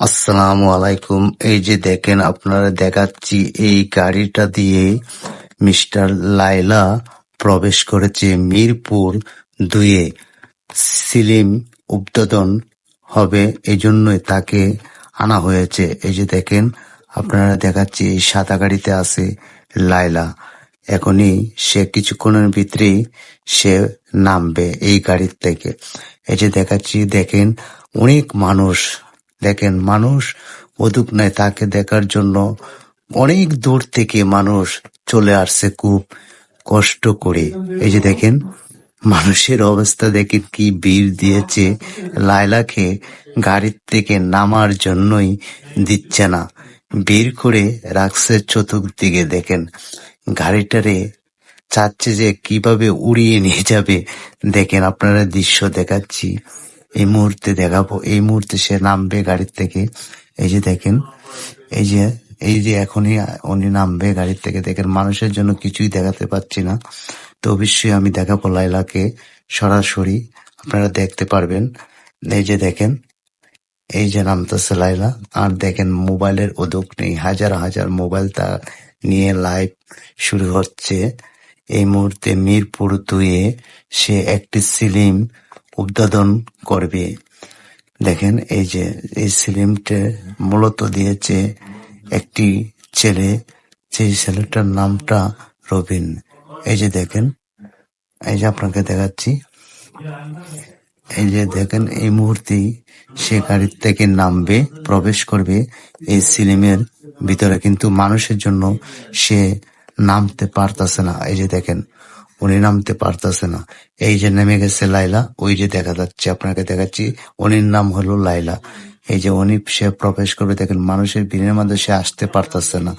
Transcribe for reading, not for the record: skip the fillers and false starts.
আসসালামু আলাইকুম। এই যে দেখেন, আপনারা দেখাচ্ছি এই গাড়িটা দিয়ে মিস্টার লায়লা প্রবেশ করেছে মিরপুর 2-এ। সিলিম উদ্বোধন হবে, এই জন্যই তাকে আনা হয়েছে। এই যে দেখেন, আপনারা দেখাচ্ছি এই সাদা গাড়িতে আছে লায়লা। এখনই সে কিছুক্ষণের ভিতরেই সে নামবে এই গাড়ির থেকে। এই যে দেখাচ্ছি, দেখেন অনেক মানুষ, দেখেন মানুষ অদুক নাই তাকে দেখার জন্য। অনেক দূর থেকে মানুষ চলে আসছে খুব কষ্ট করে। এই যে দেখেন মানুষের অবস্থা, দেখেন কি ভিড় দিয়েছে। লায়লাকে গাড়ির থেকে নামার জন্যই দিচ্ছে না, ভিড় করে রাখছে চতুর্দিকে। দেখেন গাড়িটারে চাচ্ছে যে কিভাবে উড়িয়ে নিয়ে যাবে। দেখেন আপনারা দৃশ্য দেখাচ্ছি, এই মুহূর্তে দেখাবো। এই মুহূর্তে সে নামবে গাড়ির থেকে। এই যে দেখেন, এই যে এই যে এখনই উনি নামবে গাড়ির থেকে। দেখেন মানুষের জন্য কিছুই দেখাতে পাচ্ছি না, তো অবশ্যই আমি দেখাবো লায়লাকে সরাসরি, আপনারা দেখতে পারবেন। এই যে দেখেন, এই যে নামতেছে লায়লা। আর দেখেন মোবাইলের উদ্যোগ নেই, হাজার হাজার মোবাইল তা নিয়ে লাইভ শুরু হচ্ছে। এই মুহূর্তে মিরপুর 2-এ সে একটি সিলিম উদ্বোধন করবে। দেখেন এই যে এই সিলিমটা মূলত দিয়েছে একটি ছেলে, সেই ছেলেটার নামটা রবিন। এই যে দেখেন, এই যে আপনাকে দেখাচ্ছি, এই যে দেখেন এই মুহূর্তেই সে গাড়ির থেকে নামবে, প্রবেশ করবে এই সিনেমের ভিতরে, কিন্তু মানুষের জন্য সে নামতে পারতাছে না। এই যে দেখেন উনি নামতে পারতাছে না। এই যে নেমে গেছে লায়লা, ওই যে দেখা যাচ্ছে, আপনাকে দেখাচ্ছি, উনির নাম হলো লায়লা। এই যে উনি সে প্রবেশ করবে, দেখেন মানুষের ভিড়ের মধ্যে সে আসতে পারতাছে না।